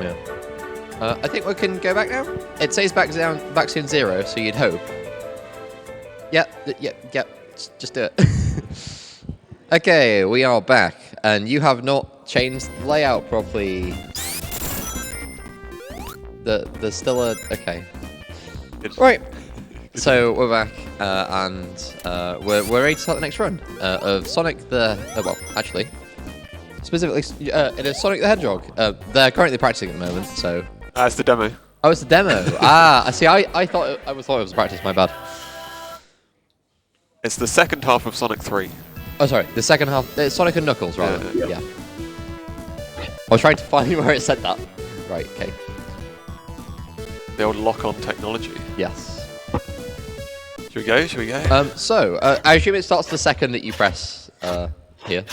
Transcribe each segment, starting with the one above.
Yeah. I think we can go back now. It says back soon 0, so you'd hope. Yep. Just do it. Okay, we are back, and you have not changed the layout properly. There's still a... Okay. Right. So we're back, and we're ready to start the next run of Sonic the... well, actually, specifically, it is Sonic the Hedgehog. They're currently practicing at the moment, so... it's the demo. Oh, it's the demo. I see. I thought it was practice. My bad. It's the second half of Sonic 3. Oh, sorry. The second half. It's Sonic and Knuckles, rather. Yeah. I was trying to find where it said that. Right. Okay. The old lock-on technology. Yes. Should we go? So I assume it starts the second that you press here.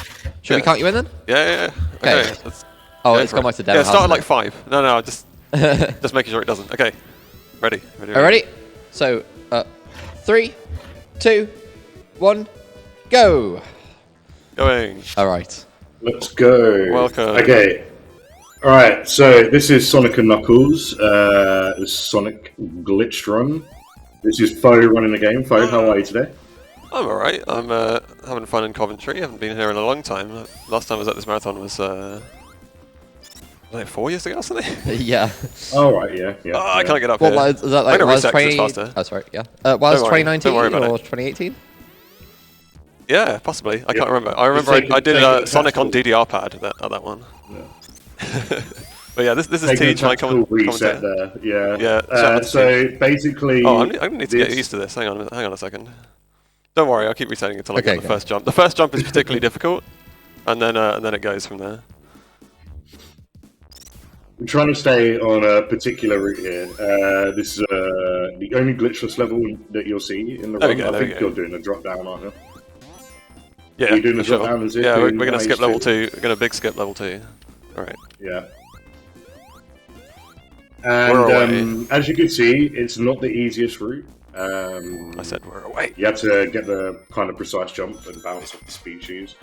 Should we count you in then? Yeah. Okay. Oh, it's gone back to demo. Yeah, it started like 5. No, just making sure it doesn't. Okay. Ready. Ready? So, 3, 2, 1, go! Going. Alright. Let's go. Welcome. Okay. Alright, so this is Sonic and Knuckles. This is Sonic Glitched Run. This is Foe running the game. Foe, how are you today? I'm alright. I'm having fun in Coventry. I haven't been here in a long time. Last time I was at this marathon was like 4 years ago or something? Yeah. Alright, yeah. I can't get up here. Well, is that like was 20... faster. Oh, sorry, yeah. Was 2019 or 2018? Yeah, possibly. I can't remember. I remember I did Sonic on DDR pad at that one. Yeah. But yeah, this is Teach. My reset there. Yeah. Yeah. So basically... Oh, I need to get used to this. Hang on a second. Don't worry, I'll keep resetting until I get the first jump. The first jump is particularly difficult, and then it goes from there. I'm trying to stay on a particular route here. This is the only glitchless level that you'll see in the run. I think you're doing a drop down, aren't you? Yeah, you're doing a drop down. Yeah, we're going to skip level 2. We're going to big skip level 2. All right. Yeah. And as you can see, it's not the easiest route. I said we're away. You have to get the kind of precise jump and bounce off the speed shoes.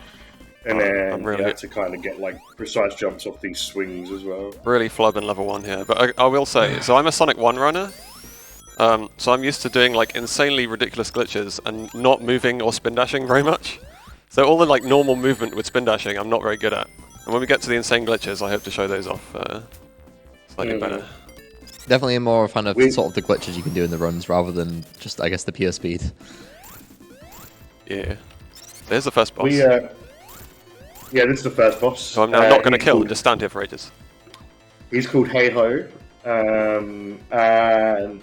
And then you have to kind of get like precise jumps off these swings as well. Really flubbing level 1 here, but I will say, so I'm a Sonic 1 runner, so I'm used to doing like insanely ridiculous glitches and not moving or spin dashing very much. So all the like normal movement with spin dashing I'm not very good at. And when we get to the insane glitches, I hope to show those off slightly better. Definitely a more fan of sort of the glitches you can do in the runs rather than just, I guess, the pure speed. Yeah. There's the first boss. Yeah, this is the first boss. So I'm now not going to kill and just stand here for ages. He's called Hey Ho. And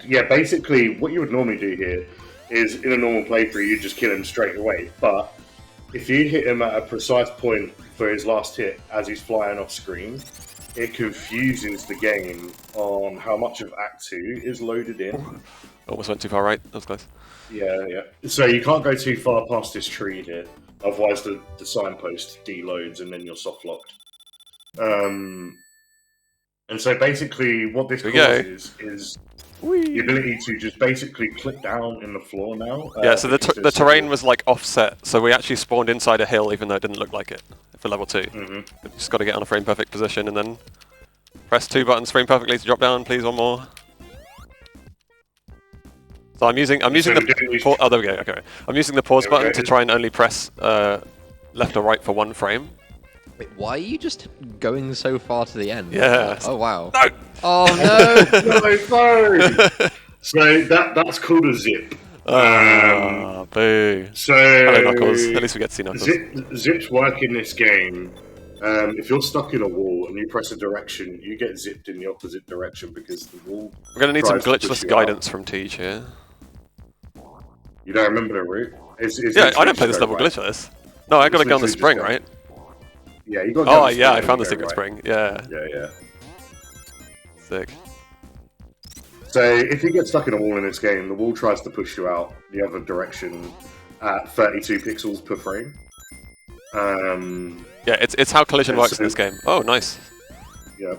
yeah, basically what you would normally do here is in a normal playthrough, you just kill him straight away. But if you hit him at a precise point for his last hit as he's flying off screen, it confuses the game on how much of Act 2 is loaded in. Almost went too far right. That was close. Yeah. So you can't go too far past this tree here. Otherwise the signpost deloads and then you're soft locked. And so basically what this causes is the ability to just basically click down in the floor now. Yeah, so the terrain was like offset, so we actually spawned inside a hill even though it didn't look like it for level 2. Just got to get on a frame perfect position and then press 2 buttons frame perfectly to drop down, please, one more. So I'm using the oh, there we go. Okay, I'm using the pause button to try and only press left or right for 1 frame. Wait, why are you just going so far to the end? Yeah. Oh wow. No. Oh no. No. So that's called a zip. Boo. So hello, Knuckles. At least we get to see Knuckles. Zips work in this game. If you're stuck in a wall and you press a direction, you get zipped in the opposite direction because the wall. We're going to need some glitchless guidance from Tej here. You don't remember the route? Yeah, I don't play this level glitchless. No, I got to go on the spring, right? Yeah, you got. Oh yeah, I found the secret spring. Yeah. Yeah. Sick. So if you get stuck in a wall in this game, the wall tries to push you out the other direction at 32 pixels per frame. Yeah, it's how collision works in this game. Oh, nice. Yeah.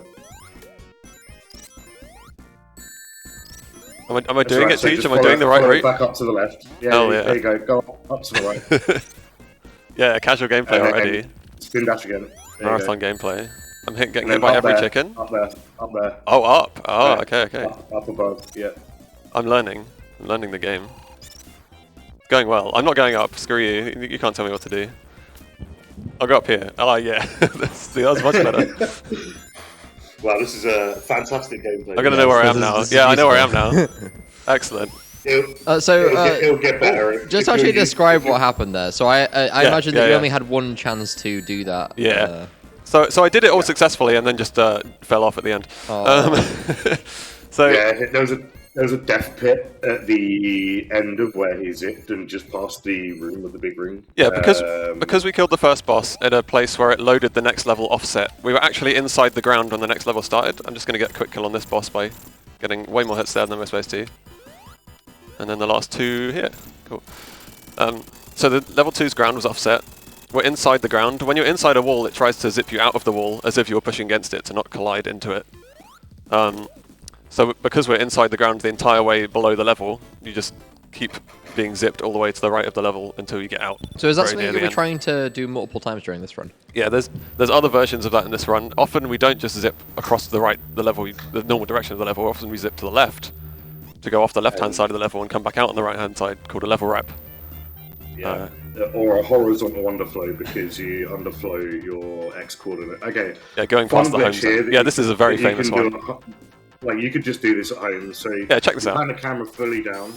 Am I doing it, Teach? Am I doing the right route? Back up to the left. Yeah, there you go. Go up to the right. Yeah, casual gameplay already. Spin dash again. Marathon gameplay. I'm getting And hit then by up every there, chicken. Up there. Up there. Oh, up. Oh, Yeah, okay. Up above. Yeah. I'm learning the game. Going well. I'm not going up. Screw you. You can't tell me what to do. I'll go up here. Oh, yeah. See, that was much better. Wow, this is a fantastic gameplay. I'm going to know where I am now. Yeah, I know where I am now. Excellent. It'll get better. Just actually describe what happened there. So I imagine that you only had one chance to do that. Yeah. So I did it all successfully and then just fell off at the end. So yeah, there was a death pit at the end of where he zipped and just past the room with the big ring. Yeah, because we killed the first boss at a place where it loaded the next level offset. We were actually inside the ground when the next level started. I'm just going to get a quick kill on this boss by getting way more hits there than we're supposed to. And then the last two here. Cool. So the level 2's ground was offset. We're inside the ground. When you're inside a wall, it tries to zip you out of the wall as if you were pushing against it to not collide into it. So because we're inside the ground the entire way below the level, you just keep being zipped all the way to the right of the level until you get out. So is that something that we're trying to do multiple times during this run? Yeah, there's other versions of that in this run. Often we don't just zip across the level, the normal direction of the level. Often we zip to the left to go off the left-hand side of the level and come back out on the right-hand side, called a level wrap. Yeah, or a horizontal underflow because you underflow your X coordinate. Okay. Yeah, going past the home zone. Yeah, this is a very famous one. Like, you could just do this at home. So yeah, check this out. Pan the camera fully down.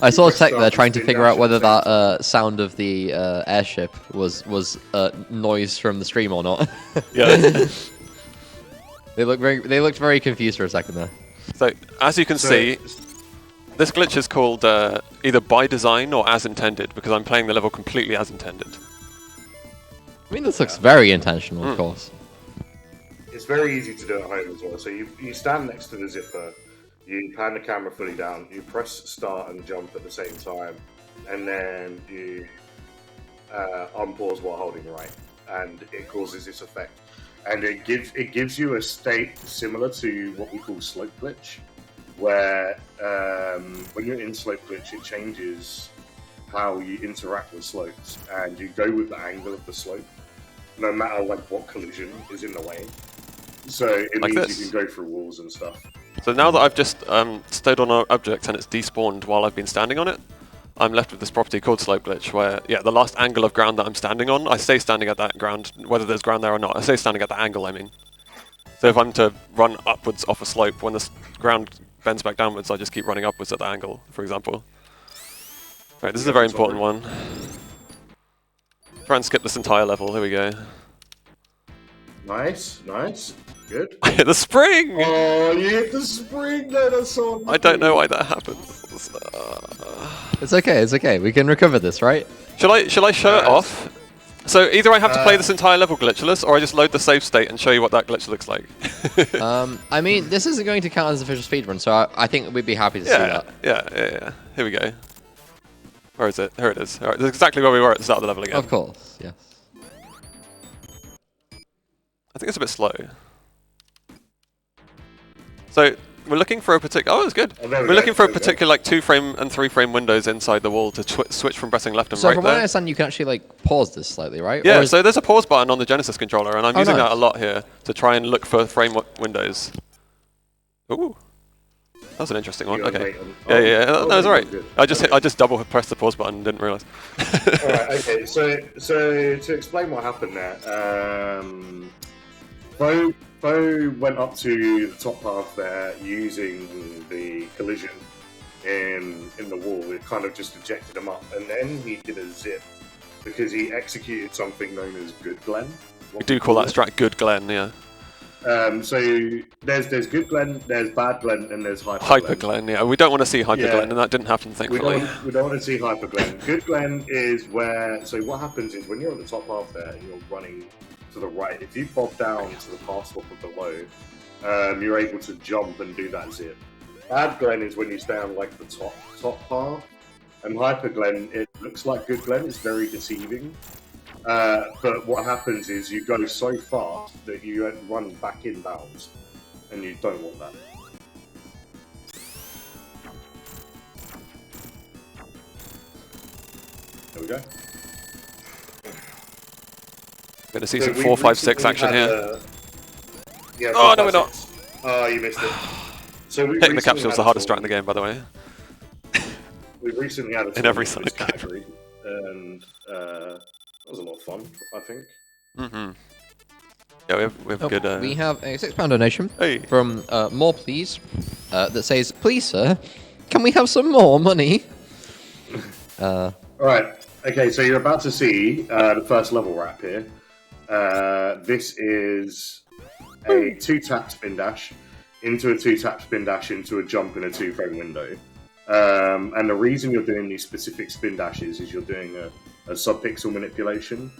I saw a tech there trying to figure out whether that sound of the airship was noise from the stream or not. Yeah. They looked very confused for a second there. So as you can see, this glitch is called either by design or as intended because I'm playing the level completely as intended. I mean, this looks very intentional, of course. It's very easy to do at home as well. So you stand next to the zipper, you pan the camera fully down, you press start and jump at the same time, and then you unpause while holding right, and it causes this effect. And it gives you a state similar to what we call slope glitch, where when you're in slope glitch, it changes how you interact with slopes, and you go with the angle of the slope, no matter like what collision is in the way. So it like means this. you can go through walls and stuff. So now that I've just stayed on an object and it's despawned while I've been standing on it, I'm left with this property called slope glitch, where the last angle of ground that I'm standing on, I stay standing at that ground, whether there's ground there or not. I stay standing at that angle, I mean. So if I'm to run upwards off a slope, when the ground bends back downwards, I just keep running upwards at that angle, for example. Right, this is a very important one. Try and skip this entire level. Here we go. Nice. Good. I hit the spring! Oh, you hit the spring there, that's so I don't know why that happened. It's okay. We can recover this, right? Shall I show it off? So either I have to play this entire level glitchless, or I just load the save state and show you what that glitch looks like. I mean, this isn't going to count as official speedrun, so I think we'd be happy to see that. Yeah. Here we go. Where is it? Here it is. All right, this is exactly where we were at the start of the level again. Of course, yes. I think it's a bit slow. So we're looking for a particular. Oh, it's good. Oh, we're looking for a particular like 2-frame and 3-frame windows inside the wall to switch from pressing left and So right. from there. what I understand, you can actually like pause this slightly, right? Yeah. So there's a pause button on the Genesis controller, and I'm using that a lot here to try and look for frame windows. Ooh. That was an interesting one. Okay. Yeah. No, it's alright. I just double pressed the pause button and didn't realise. Alright, okay. So to explain what happened there, Bo went up to the top path there using the collision in the wall. It kind of just ejected him up, and then he did a zip because he executed something known as good Glen. We do call that strat good Glen, yeah. So there's good Glen, there's bad Glen, and there's hyper Glen. Yeah, we don't want to see hyper Glen, and that didn't happen, thankfully. We don't want to see hyper Glen. Good Glen is where. So what happens is when you're on the top half there and you're running to the right, if you bob down to the path swap of below, you're able to jump and do that zip. Bad Glen is when you stay on like the top path, and hyper Glen, it looks like good Glen. It's very deceiving. But what happens is you go so fast that you run back in bounds, and you don't want that. There we go. Going to see some 4, 5, 6 action here. Yeah, Oh, no, we're not. Oh, you missed it. So we Hitting the capsule is the hardest strat in the game, by the way. We recently added In every this Sonic game. category, and that was a lot of fun, I think. Mm-hmm. Yeah, we have good... We have a £6 donation Hey. from More Please that says, "Please, sir, can we have some more money?" Alright, okay, so you're about to see the first level wrap here. This is a 2-tap spin dash into a 2-tap spin dash into a jump in a 2-frame window. And the reason you're doing these specific spin dashes is you're doing a subpixel manipulation.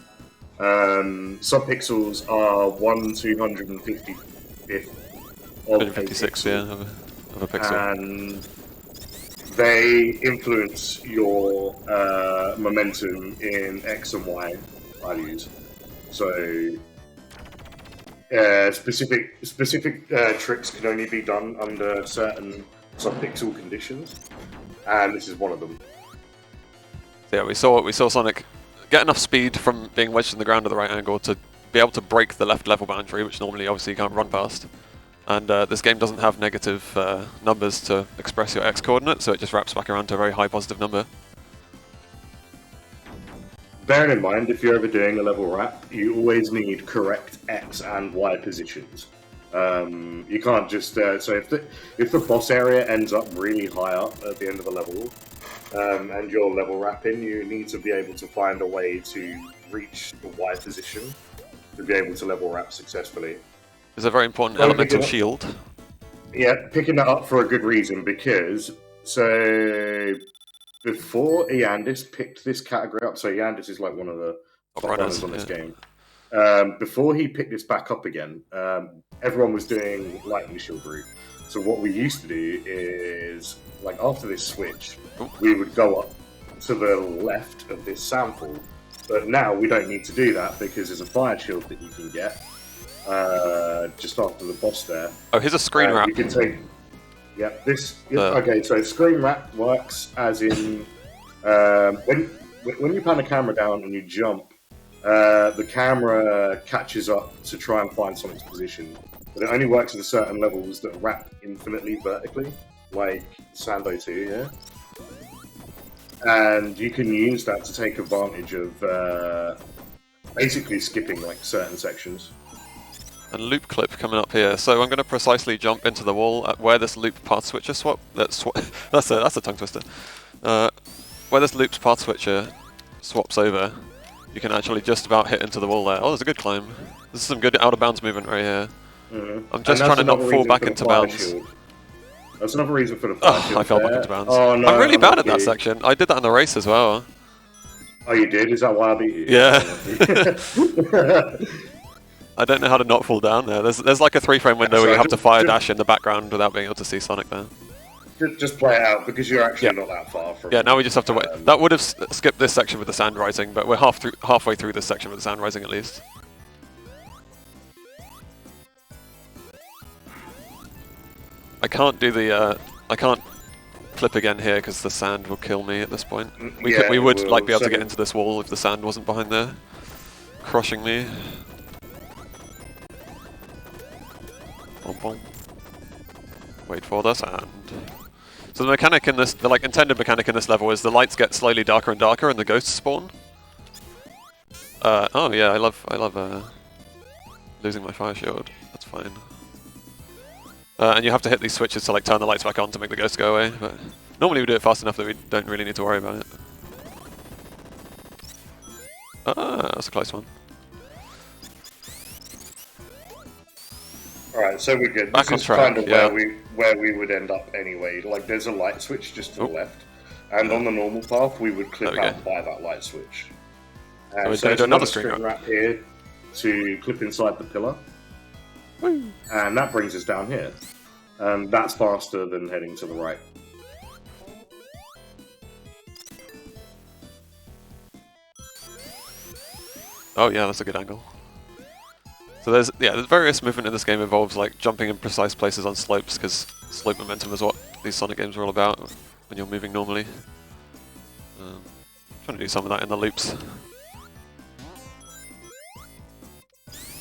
Subpixels are 1/255th of 156, yeah, of a pixel. and they influence your momentum in X and Y values. So specific tricks can only be done under certain subpixel conditions, and this is one of them. So yeah, we saw Sonic get enough speed from being wedged in the ground at the right angle to be able to break the left level boundary, which normally obviously you can't run past. And this game doesn't have negative numbers to express your X coordinate, so it just wraps back around to a very high positive number. Bearing in mind, if you're ever doing a level wrap, you always need correct X and Y positions. You can't just so if the boss area ends up really high up at the end of the level, and you're level wrapping, you need to be able to find a way to reach the Y position to be able to level wrap successfully. There's a very important elemental shield. Yeah, picking that up for a good reason, because so before Iandis picked this category up, so Iandis is like one of the top runners on this game. Before he picked this back up again, everyone was doing lightning shield route. So what we used to do is, like after this switch, we would go up to the left of this sample. But now we don't need to do that because there's a fire shield that you can get just after the boss there. Oh, here's a screen wrap. You can take. Yeah, this. Okay, so screen wrap works as in when you pan the camera down and you jump, the camera catches up to try and find Sonic's position, but it only works at certain levels that wrap infinitely vertically, like Sando 2, yeah. And you can use that to take advantage of basically skipping like certain sections. And loop clip coming up here. So I'm going to precisely jump into the wall at where this loop path switcher swap. That's a tongue twister. Where this loop's path switcher swaps over, you can actually just about hit into the wall there. Oh, there's a good climb. This is some good out of bounds movement right here. I'm just trying to not fall back into bounds. That's another reason for the fire shield. I fell back into bounds. Oh, no, I'm really bad at that section. I did that in the race as well. Oh, you did? Is that why I beat you? Yeah. I don't know how to not fall down there. There's like a 3-frame window where you have to fire dash in the background without being able to see Sonic there. Just play it out because you're actually not that far from. Yeah, now we just have to wait. That would have skipped this section with the sand rising, but we're halfway through this section with the sand rising at least. I can't do the I can't flip again here because the sand will kill me at this point. We would like be able to get into this wall if the sand wasn't behind there, crushing me. Bom, bom. Wait for the sand. So the mechanic in this, the like intended mechanic in this level is the lights get slowly darker and darker and the ghosts spawn. Oh yeah, I love losing my fire shield. That's fine. And you have to hit these switches to like turn the lights back on to make the ghosts go away. But normally we do it fast enough that we don't really need to worry about it. Ah, that's a close one. Alright, so we're good. Back this on is track, kind of yeah. where we would end up anyway. Like there's a light switch just to the left, and on the normal path we would clip out by that light switch. So we're so going to do another string wrap here to clip inside the pillar. Woo. And that brings us down here. That's faster than heading to the right. Oh yeah, that's a good angle. So there's various movement in this game involves like jumping in precise places on slopes because slope momentum is what these Sonic games are all about when you're moving normally. Trying to do some of that in the loops.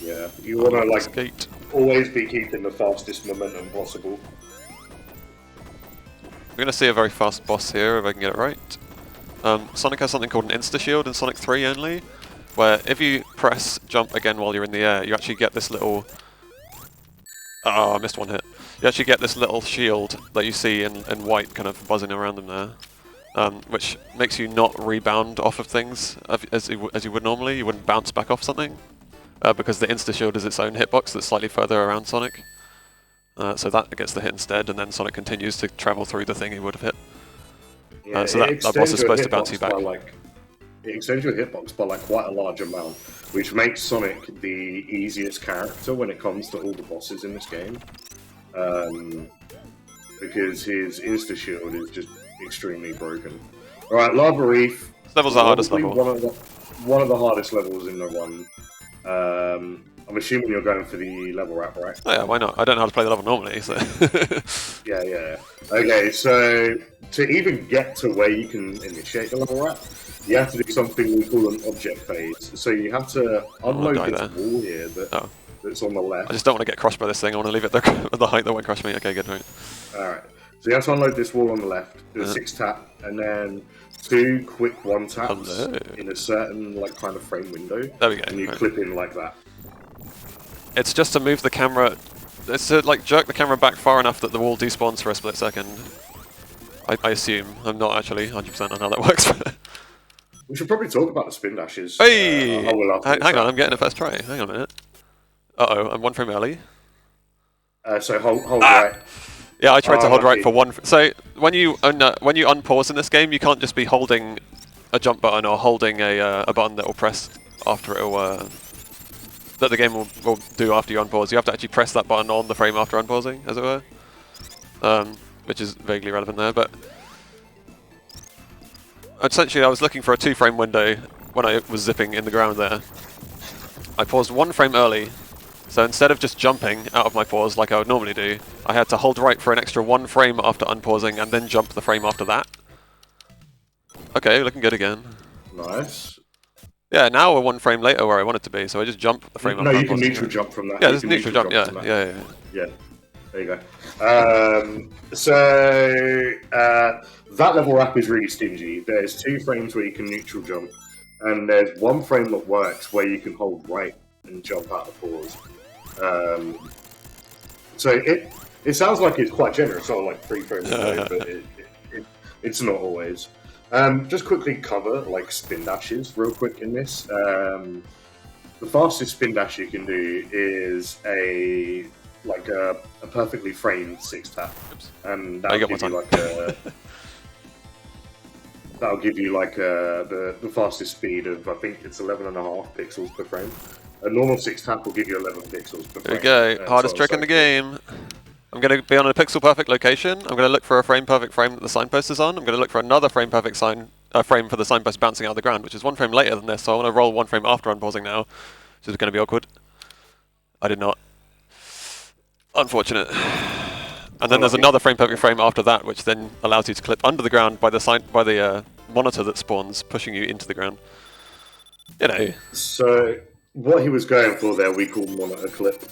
Yeah, you want to like skate. always be keeping the fastest momentum possible. We're going to see a very fast boss here, if I can get it right. Sonic has something called an insta-shield in Sonic 3 only, where if you press jump again while you're in the air, you actually get this little... Oh, I missed one hit. You actually get this little shield that you see in white kind of buzzing around them there, which makes you not rebound off of things as you would normally. You wouldn't bounce back off something, because the insta-shield is its own hitbox that's slightly further around Sonic. So that gets the hit instead, and then Sonic continues to travel through the thing he would have hit. Yeah, so that boss is supposed to bounce you back. It extends your hitbox by like quite a large amount, which makes Sonic the easiest character when it comes to all the bosses in this game. Because his insta shield is just extremely broken. Alright, Lava Reef. This level's the hardest level. One of the hardest levels in the run. I'm assuming you're going for the level wrap, right? Oh yeah, why not? I don't know how to play the level normally, so... Yeah. Okay, so to even get to where you can initiate the level wrap, you have to do something we call an object phase. So you have to unload this wall here that's on the left. I just don't want to get crushed by this thing. I want to leave it at the height that won't crush me. Okay, good, right. Alright, so you have to unload this wall on the left, do a 6 tap, and then 2 quick 1 taps in a certain like kind of frame window. There we go. And you clip in like that. It's just to move the camera. It's to like jerk the camera back far enough that the wall despawns for a split second. I assume. I'm not actually 100% on how that works. We should probably talk about the spin dashes. Hey! Hang on, I'm getting a first try. Hang on a minute. Uh-oh, I'm 1 frame early. So hold right. Yeah, I tried to hold right for 1. So when you unpause in this game, you can't just be holding a jump button or holding a button that will press after it will. That the game will do after you unpause. You have to actually press that button on the frame after unpausing, as it were, which is vaguely relevant there. But essentially, I was looking for a 2-frame window when I was zipping in the ground there. I paused 1 frame early, so instead of just jumping out of my pause like I would normally do, I had to hold right for an extra 1 frame after unpausing and then jump the frame after that. Okay, looking good again. Nice. Yeah, now we're 1 frame later where I want it to be, so I just jump the frame. No, you can neutral jump from that. Yeah, there's neutral jump. Yeah. Yeah, there you go. That level wrap is really stingy. There's 2 frames where you can neutral jump, and there's 1 frame that works where you can hold right and jump out of pause. So it sounds like it's quite generous, sort of like 3 frames away, but it's not always. Just quickly cover like spin dashes real quick in this. The fastest spin dash you can do is a perfectly framed 6 tap, and that'll give you like the fastest speed of, I think it's 11.5 pixels per frame. A normal 6 tap will give you 11 pixels per frame. There we go, hardest trick in the game. I'm going to be on a pixel-perfect location. I'm going to look for a frame-perfect frame that the signpost is on. I'm going to look for another frame-perfect frame for the signpost bouncing out of the ground, which is 1 frame later than this, so I want to roll 1 frame after unpausing now, which is going to be awkward. I did not. Unfortunate. And then there's another frame-perfect frame after that, which then allows you to clip under the ground by the monitor that spawns, pushing you into the ground. You know. So what he was going for there, we call monitor clip.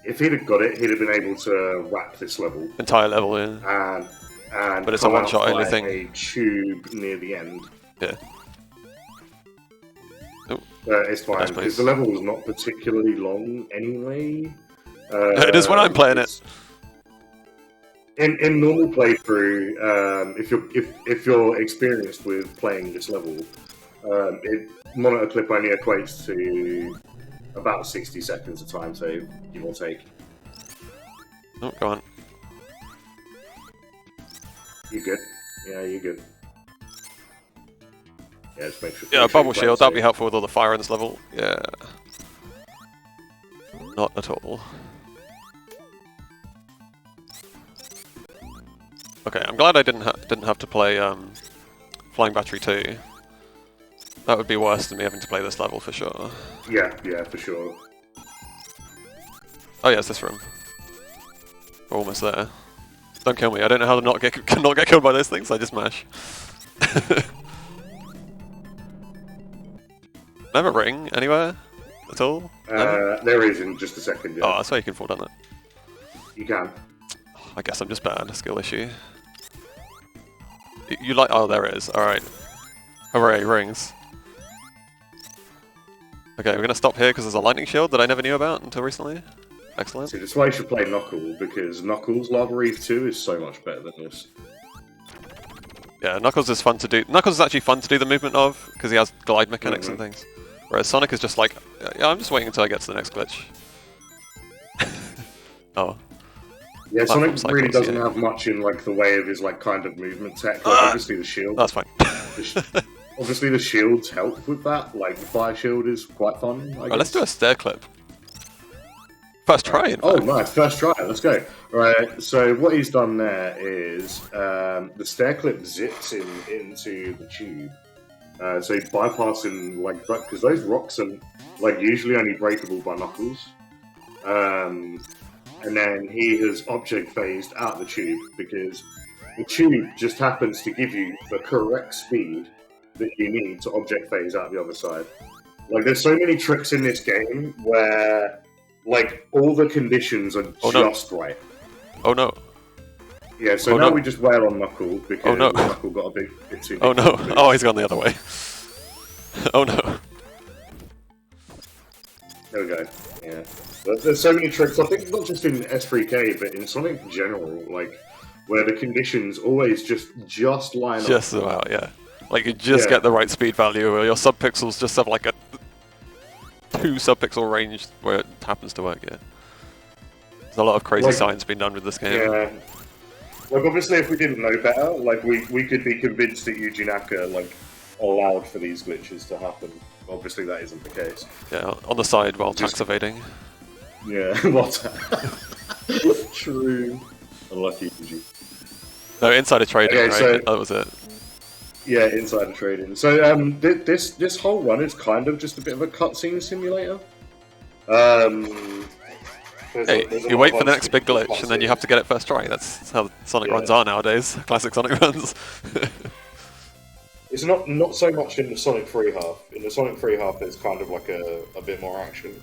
If he'd have got it, he'd have been able to wrap this level. Entire level, yeah. And but it's a one-shot only thing. A tube near the end. Yeah. Oh, it's fine, because the level was not particularly long anyway. It is when I'm playing it. In normal playthrough, if you're experienced with playing this level, monitor clip only equates to about 60 seconds of time save, give or take. Oh, go on. You good? Yeah, you're good. Yeah, just make sure. Yeah, a bubble shield, that'd be helpful with all the fire in this level. Yeah. Not at all. Okay, I'm glad I didn't have to play Flying Battery 2. That would be worse than me having to play this level for sure. Yeah, for sure. Oh yeah, it's this room. We're almost there. Don't kill me. I don't know how to not get killed by those things. I just mash. Never ring anywhere. at all? No? There is in just a second. Yeah. Oh, that's why you can fall down that. You can. I guess I'm just bad. Skill issue. You like? Oh, there it is. All right. Hooray, rings. Okay, we're gonna stop here because there's a lightning shield that I never knew about until recently. Excellent. See, that's why you should play Knuckle, because Knuckles Lava Reef 2 is so much better than this. Yeah, Knuckles is fun to do. Knuckles is actually fun to do the movement of because he has glide mechanics and things. Whereas Sonic is just like, yeah, I'm just waiting until I get to the next glitch. Oh. Yeah, Sonic Platform really cycles, doesn't yeah. have much in like the way of his like kind of movement tech. Like, obviously the shield. That's fine. Obviously the shields help with that. Like the fire shield is quite fun. I Right, let's do guess. a stair clip. First try. In Oh, fact. nice. First try. Let's go. Right. So what he's done there is the stair clip zips into the tube. So he's bypassing like because those rocks are like usually only breakable by Knuckles. And then he has object phased out the tube because the tube just happens to give you the correct speed that you need to object phase out the other side. Like there's so many tricks in this game where like all the conditions are just right. Oh no. Yeah, so now we just wail on Knuckle because Knuckle got a bit too big. Oh no. Oh, he's gone the other way. Oh no. There we go. Yeah. There's so many tricks, I think not just in S3K, but in Sonic in general, like, where the conditions always just line up. Just about, yeah. Like you just get the right speed value, or your subpixels just have like a 2 subpixel range where it happens to work, yeah. There's a lot of crazy science being done with this game. Yeah. Like, obviously, if we didn't know better, like, we could be convinced that Yuji Naka, like, allowed for these glitches to happen. Obviously, that isn't the case. Yeah, on the side while tax evading. Yeah, what? True. Unlucky Yuji. No, insider trading, Okay, right? so- That was it. Yeah, insider trading. So this whole run is kind of just a bit of a cutscene simulator. Hey, you wait for the next big glitch, and then you have to get it first try. That's how Sonic runs are nowadays. Classic Sonic runs. It's not so much in the Sonic 3 half. In the Sonic 3 half, there's kind of like a bit more action.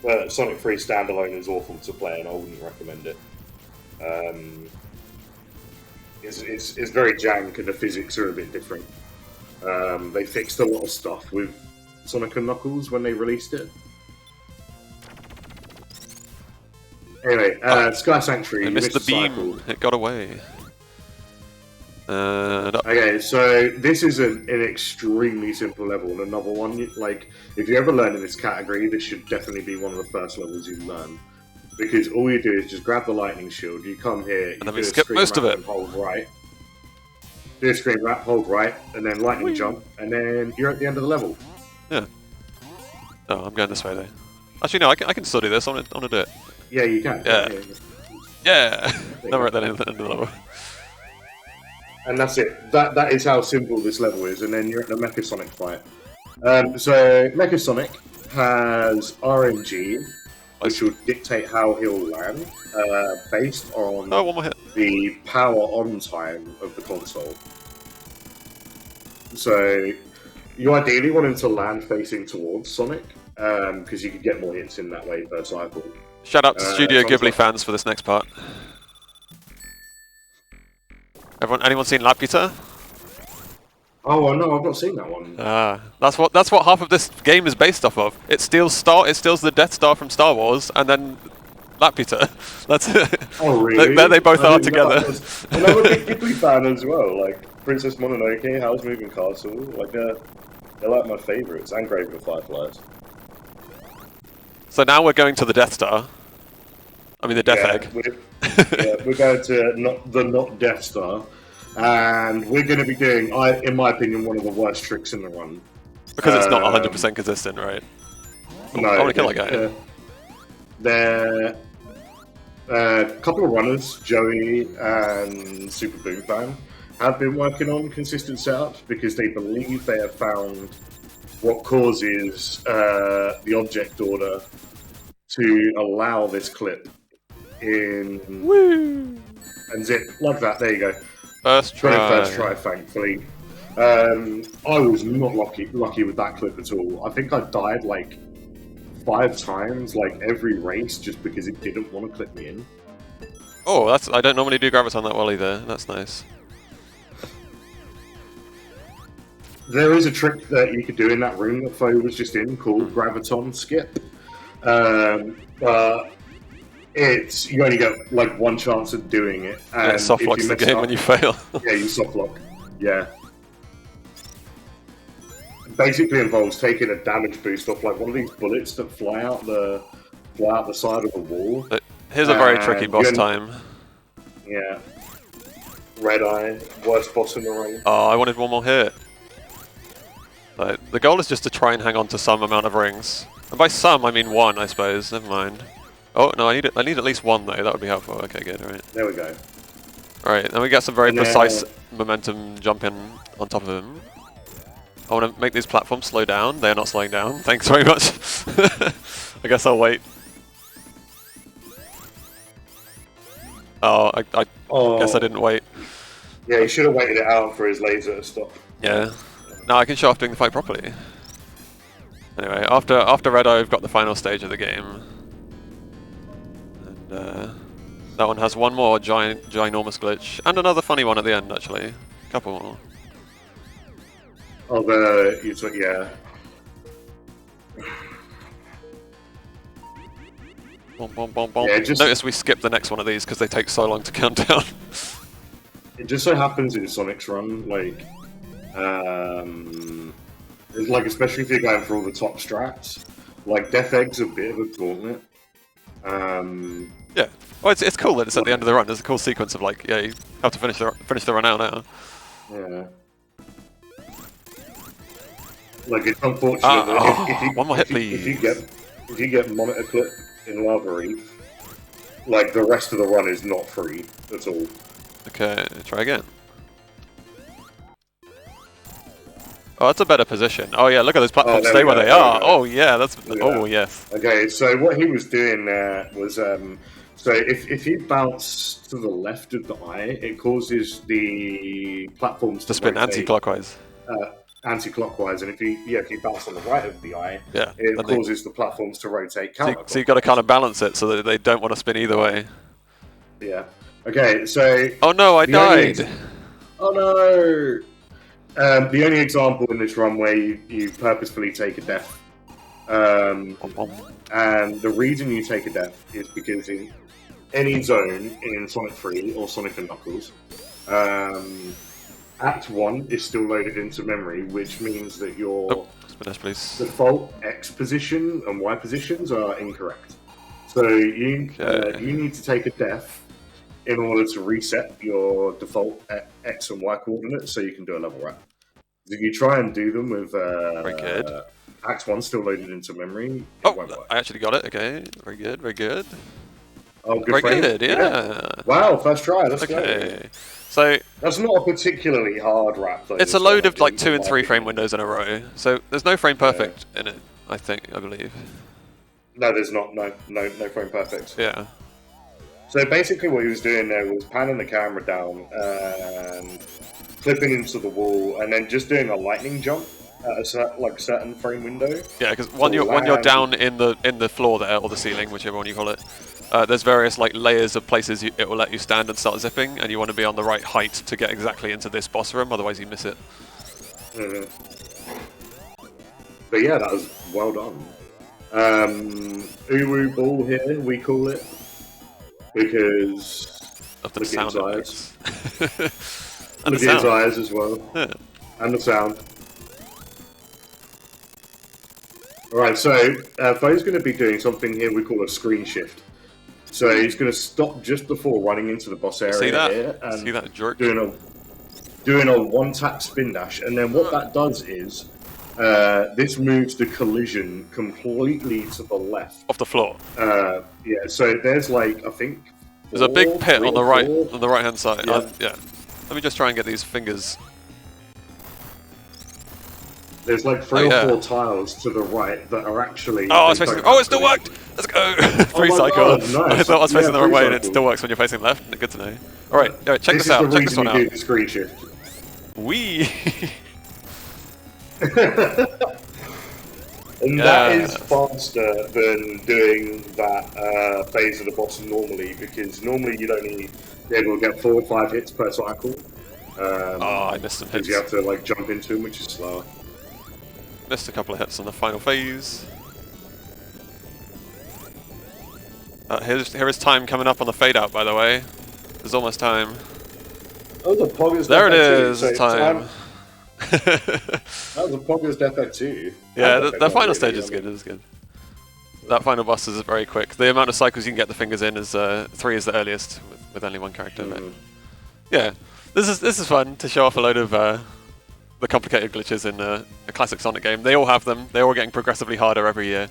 But Sonic 3 standalone is awful to play, and I wouldn't recommend it. It's very jank, and the physics are a bit different. They fixed a lot of stuff with Sonic and Knuckles when they released it. Anyway, Sky Sanctuary. I missed the beam. cycle. It got away. No. Okay, so this is an extremely simple level, and another one, like, if you ever learn in this category, this should definitely be one of the first levels you learn. Because all you do is just grab the lightning shield, you come here, you then do we a skip screen most of wrap it. and hold right. Do a screen wrap, hold right, and then lightning jump, and then you're at the end of the level. Yeah. Oh, I'm going this way though. Actually, no, I can still do this. I want to do it. Yeah, you can. Yeah. Yeah. Now we're at the end of the level. And that's it. That is how simple this level is, and then you're at the Mecha Sonic fight. So Mecha Sonic has RNG, which will dictate how he'll land, based on Oh, one more hit. the power on time of the console. So you ideally want him to land facing towards Sonic, because you could get more hits in that way per cycle. Shout out to Studio Ghibli sometimes- fans for this next part. Anyone seen Laputa? Oh no, I've not seen that one. That's what half of this game is based off of. It steals the Death Star from Star Wars, and then Laputa. That's it. Oh really? There they both I are didn't know together. that. And I'm a big Ghibli fan as well. Like Princess Mononoke, Howl's Moving Castle. Like they're like my favourites, and Grave of the Fireflies. So now we're going to the Death Star. I mean the Death Egg. We're going to not Death Star, and we're going to be doing, in my opinion, one of the worst tricks in the run. Because it's not 100% consistent, right? No, I want to kill that guy. There a couple of runners, Joey and Super Boom Fan, have been working on consistent setups because they believe they have found what causes the object order to allow this clip in. Woo! And zip like that. There you go. First try. First try, thankfully. I was not lucky with that clip at all. I think I died like 5 times, like every race, just because it didn't want to clip me in. Oh, I don't normally do Graviton that well either. That's nice. There is a trick that you could do in that room that Fo was just in called Graviton Skip. But you only get like 1 chance of doing it. And yeah, soft locks the game when you fail. Yeah, you soft lock. Yeah. Basically involves taking a damage boost off like one of these bullets that fly out the side of the wall. Here's a very tricky boss time. Yeah. Red Eye, worst boss in the ring. Oh, I wanted 1 more hit. Like, the goal is just to try and hang on to some amount of rings. And by some, I mean 1, I suppose. Never mind. Oh, no, I need at least 1, though. That would be helpful. Okay, good. All right. There we go. All right, then we get some very precise momentum jumping on top of him. I want to make these platforms slow down. They are not slowing down. Thanks very much. I guess I'll wait. Oh, I guess I didn't wait. Yeah, he should have waited it out for his laser to stop. Yeah. Now I can show off doing the fight properly. Anyway, after Red Eye, we've got the final stage of the game. And that one has 1 more ginormous glitch. And another funny one at the end, actually. A couple more. Oh, yeah. Boom, boom, boom, boom. Yeah, Notice we skipped the next one of these because they take so long to count down. It just so happens in Sonic's run, like, especially if you're going for all the top strats, like Death Egg's a bit of a gauntlet. Yeah. Well, it's cool that it's at the end of the run. There's a cool sequence of like, yeah, you have to finish the run out now. Yeah. Like it's unfortunate that if you 1 more hit, please. If you get monitor clip in Lava Reef, like the rest of the run is not free at all. Okay, try again. Oh, that's a better position. Oh yeah, look at those platforms. Stay where they are. Oh yeah, that's. Oh yes. Okay, so what he was doing there was, so if you bounce to the left of the eye, it causes the platforms to spin anti-clockwise. Anti-clockwise, and if you bounce on the right of the eye, yeah, it causes the platforms to rotate counterclockwise. So you've got to kind of balance it so that they don't want to spin either way. Yeah. Okay, so. Oh no, I died. Oh no. The only example in this run where you purposefully take a death, and the reason you take a death is because in any zone in Sonic 3 or Sonic & Knuckles, Act 1 is still loaded into memory, which means that your default X position and Y positions are incorrect. So you need to take a death in order to reset your default X and Y coordinates so you can do a level wrap. If you try and do them with very good. Act 1 still loaded into memory, it won't work. I actually got it. Okay, very good, very good. Oh, good very good, yeah. Wow, first try, let's go. So that's not a particularly hard wrap though. It's a load of like 2 and 3 frame windows in a row. So there's no frame perfect in it, I believe. No, there's not. No frame perfect. Yeah. So basically what he was doing there was panning the camera down and flipping into the wall and then just doing a lightning jump at a certain frame window. Yeah, because when you're down in the floor there, or the ceiling, whichever one you call it, there's various like layers of places it will let you stand and start zipping, and you want to be on the right height to get exactly into this boss room, otherwise you miss it. But yeah, that was well done. Uru Ball here, we call it, because of the sound it makes. And look at his eyes as well. Yeah. And the sound. Alright, so Fo's going to be doing something here we call a screen shift. So he's going to stop just before running into the boss area. See that? Here and see that jerk? Doing a one-tap spin dash. And then what that does is, this moves the collision completely to the left. Off the floor? Yeah, so there's like, I think... There's a big pit on the right-hand side. Yeah. Let me just try and get these fingers. There's like 3 or 4 tiles to the right that are actually... Oh, it still worked! Let's go! 3 cycles. Nice. I thought I was facing the wrong way and it still works when you're facing left. Good to know. Alright, check this out. Check this one out. This is the reason you do the screen shift. Wee! And that is faster than doing that phase of the boss normally, because normally you'd only be able to get 4 or 5 hits per cycle. I missed some hits. Because you have to like jump into them, which is slower. Missed a couple of hits on the final phase. Here is time coming up on the fade out, by the way. There's almost time. Oh, the Poggers. There it is, time. That was a Poggers Death too. Yeah, the final stage is good. It is good. That final boss is very quick. The amount of cycles you can get the fingers in is 3 is the earliest with only 1 character. But yeah, this is fun to show off a load of the complicated glitches in a classic Sonic game. They all have them. They're all getting progressively harder every year.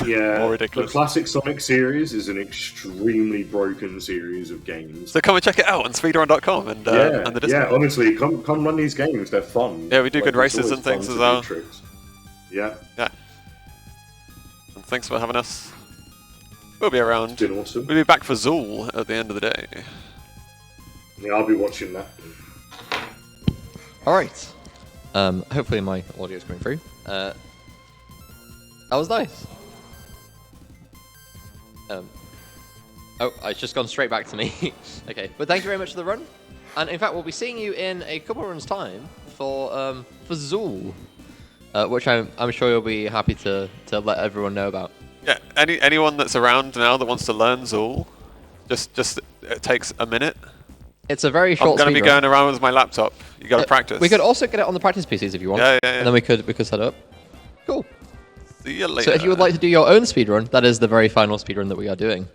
Yeah, more ridiculous. The classic Sonic series is an extremely broken series of games. So come and check it out on speedrun.com and the Discord. Yeah, honestly, come run these games. They're fun. Yeah, we do good races and things as well. Yeah. Yeah. And thanks for having us. We'll be around. It's been awesome. We'll be back for Zool at the end of the day. Yeah, I'll be watching that. All right. Hopefully my audio is coming through. That was nice. Oh, it's just gone straight back to me. Okay, but thank you very much for the run. And in fact, we'll be seeing you in a couple of runs' time for Zool, which I'm sure you'll be happy to let everyone know about. Yeah, anyone that's around now that wants to learn Zool, just it takes a minute. It's a very short. I'm going to be going around with my laptop. You got to practice. We could also get it on the practice PCs if you want. Yeah. And then we could set up. Cool. See you later. So if you would like to do your own speedrun, that is the very final speedrun that we are doing.